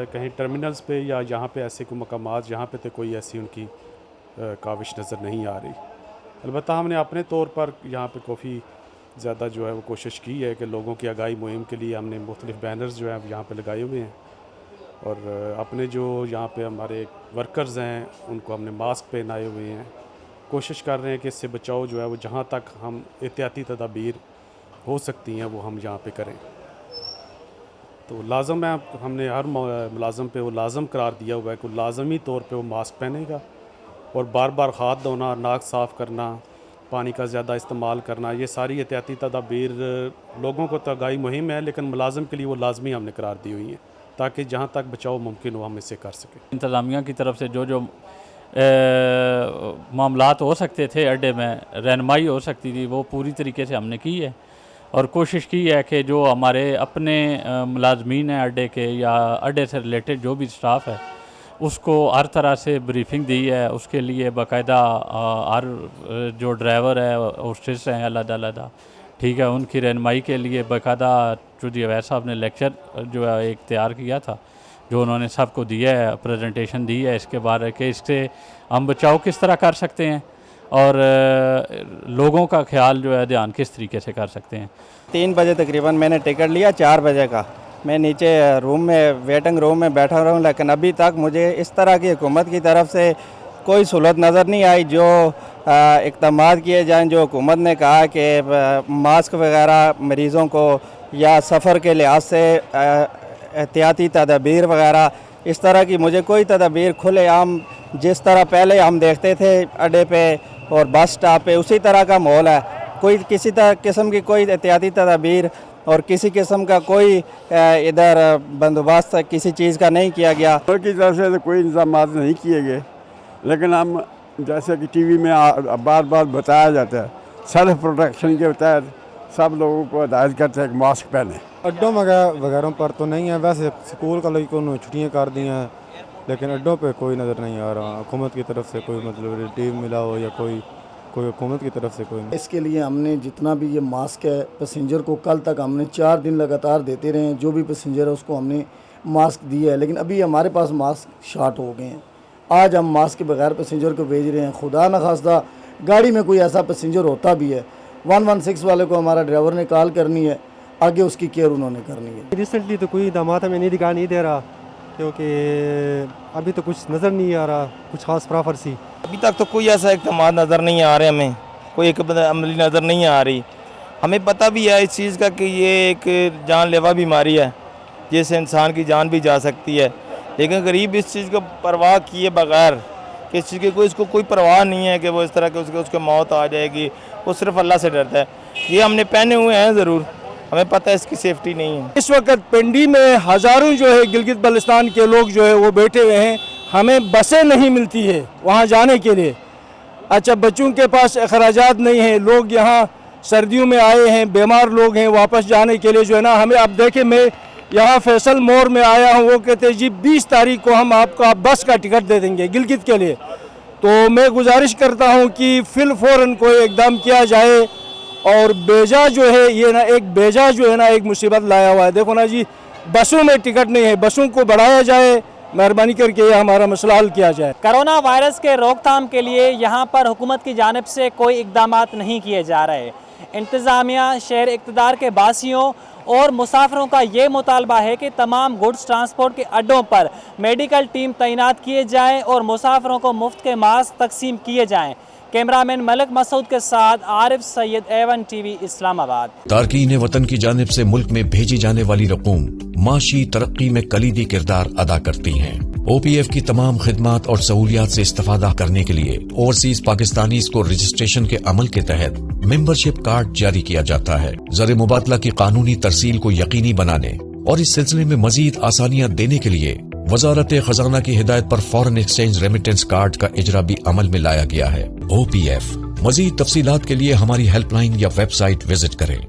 कहीं टर्मिनल्स पे या यहाँ पे ऐसे कोई मकामात जहाँ पे तो कोई ऐसी उनकी काविश नज़र नहीं आ रही। अलबत्ता हमने अपने तौर पर यहाँ पे काफ़ी ज़्यादा जो है वो कोशिश की है कि लोगों की आगाही मुहिम के लिए हमने मुख्तलिफ़ बैनर्स जो है यहाँ पे लगाए हुए हैं और अपने जो यहाँ पे हमारे वर्कर्स हैं उनको हमने मास्क पहनाए हुए हैं। कोशिश कर रहे हैं कि इससे बचाव जो है वो जहाँ तक हम एहतियाती तदाबीर हो सकती हैं वो हम यहाँ पे करें। तो लाजम है, हमने हर मुलाजम पे वो लाजम करार दिया हुआ है कि लाजमी तौर पे वो मास्क पहनेगा और बार बार हाथ धोना, नाक साफ़ करना, पानी का ज़्यादा इस्तेमाल करना, ये सारी एहतियाती तदाबीर लोगों को तो आगाही मुहिम है लेकिन मुलाजम के लिए वो लाजमी हमने करार दी हुई है ताकि जहाँ तक बचाव मुमकिन हो हम इससे कर सकें। इंतज़ामिया की तरफ से जो मामलात हो सकते थे अड्डे में, रहनुमाई हो सकती थी, वो पूरी तरीके से हमने की है और कोशिश की है कि जो हमारे अपने मुलाजमीन हैं अड्डे के या अड्डे से रिलेटेड जो भी स्टाफ है उसको हर तरह से ब्रीफिंग दी है। उसके लिए बाकायदा हर जो ड्राइवर है होस्टेस हैं अलग-अलग, ठीक है, उनकी रहनुमाई के लिए बाकायदा चौधरी अवैस साहब ने लेक्चर जो है एक तैयार किया था जो उन्होंने सबको दिया है, प्रेजेंटेशन दी है इसके बारे कि इससे हम बचाव किस तरह कर सकते हैं और लोगों का ख्याल जो है ध्यान किस तरीके से कर सकते हैं। 3 बजे तकरीबन मैंने टिकट लिया, 4 बजे का मैं नीचे रूम में वेटिंग रूम में बैठा रहा हूँ, लेकिन अभी तक मुझे इस तरह की हुकूमत की तरफ से कोई सहूलत नज़र नहीं आई। जो इक़दाम किए जाएँ, जो हुकूमत ने कहा कि मास्क वगैरह मरीज़ों को या सफ़र के लिहाज से एहतियाती तदाबीर वगैरह, इस तरह की मुझे कोई तदाबीर खुलेआम जिस तरह पहले हम देखते थे अड्डे पे और बस स्टॉप पे उसी तरह का माहौल है। कोई किसी तरह किस्म की कोई एहतियाती तदाबीर और किसी किस्म का कोई इधर बंदोबस्त किसी चीज़ का नहीं किया गया। की तरफ से तो कोई इंतजाम नहीं किए गए, लेकिन हम जैसे कि टीवी में बार बार बताया जाता है सेल्फ प्रोटेक्शन के तहत सब लोगों को हिदायत करते हैं कि मास्क पहने। अड्डों वगैरह पर तो नहीं है, वैसे स्कूल कॉलेज को छुट्टियाँ कर दी हैं, लेकिन अड्डों पे कोई नज़र नहीं आ रहा। हुकूमत की तरफ से कोई मतलब रिलीफ मिला हो या कोई हुकूमत की तरफ से कोई। इसके लिए हमने जितना भी ये मास्क है पैसेंजर को कल तक हमने 4 दिन लगातार देते रहे हैं, जो भी पैसेंजर है उसको हमने मास्क दिया है, लेकिन अभी हमारे पास मास्क शॉर्ट हो गए हैं। आज हम मास्क के बगैर पैसेंजर को भेज रहे हैं। खुदा न खास्ता गाड़ी में कोई ऐसा पैसेंजर होता भी है, 116 वाले को हमारा ड्राइवर ने कॉल करनी है, आगे उसकी केयर उन्होंने करनी है। रिसेंटली तो कोई दामाद हमें नहीं दिखा नहीं दे रहा, क्योंकि अभी तो कुछ नज़र नहीं आ रहा, कुछ खास प्रॉफर सी। अभी तक तो कोई ऐसा इक़दाम नज़र नहीं आ रहे, हमें कोई एक अमली नज़र नहीं आ रही। हमें पता भी है इस चीज़ का कि ये एक जानलेवा बीमारी है जिससे इंसान की जान भी जा सकती है, लेकिन गरीब इस चीज़ को परवाह किए बगैर, किस चीज़ की कोई इसको कोई परवाह नहीं है कि वो इस तरह के उसको मौत आ जाएगी, वो सिर्फ अल्लाह से डरता है। ये हमने पहने हुए हैं ज़रूर, हमें पता है इसकी सेफ्टी नहीं है। इस वक्त पिंडी में हज़ारों जो है गिलगित बल्तिस्तान के लोग जो है वो बैठे हुए हैं, हमें बसें नहीं मिलती है वहाँ जाने के लिए। अच्छा, बच्चों के पास अखराजात नहीं है, लोग यहाँ सर्दियों में आए हैं, बीमार लोग हैं, वापस जाने के लिए जो है ना हमें। अब देखें, मैं यहाँ फैसल मोड़ में आया हूँ, वो कहते हैं जी 20 तारीख को हम आपका बस का टिकट दे देंगे गिलगित के लिए। तो मैं गुजारिश करता हूँ कि फ़ौरन कोई इक़दाम किया जाए और बेजा जो है ये ना एक बेजा जो है ना एक मुसीबत लाया हुआ है। देखो ना जी, बसों में टिकट नहीं है, बसों को बढ़ाया जाए, मेहरबानी करके ये हमारा मसला हल किया जाए। कोरोना वायरस के रोकथाम के लिए यहाँ पर हुकूमत की जानिब से कोई इक़दाम नहीं किए जा रहे। इंतज़ामिया, शहर इक़्तिदार के बासियों और मुसाफिरों का ये मुतालबा है कि तमाम गुड्स ट्रांसपोर्ट के अड्डों पर मेडिकल टीम तैनात किए जाएँ और मुसाफिरों को मुफ्त के मास्क तकसीम किए जाएँ। कैमरामैन मलिक मसूद के साथ आरिफ सैयद, A1 TV, इस्लामाबाद। तारकीन वतन की जानिब से मुल्क में भेजी जाने वाली रकूम माशी तरक्की में कलीदी किरदार अदा करती हैं। OPF की तमाम खिदमात और सहूलियात से इस्तेफादा करने के लिए ओवरसीज पाकिस्तानीज को रजिस्ट्रेशन के अमल के तहत मेंबरशिप कार्ड जारी किया जाता है। ज़र मुबादला की कानूनी तरसील को यकीनी बनाने और इस सिलसिले में मजीद आसानियाँ देने के लिए वजारत खजाना की हिदायत पर फॉरेन एक्सचेंज रेमिटेंस कार्ड का इजरा भी अमल में लाया गया है। OPF। मजीद तफसीलात के लिए हमारी हेल्पलाइन या वेबसाइट विजिट करें।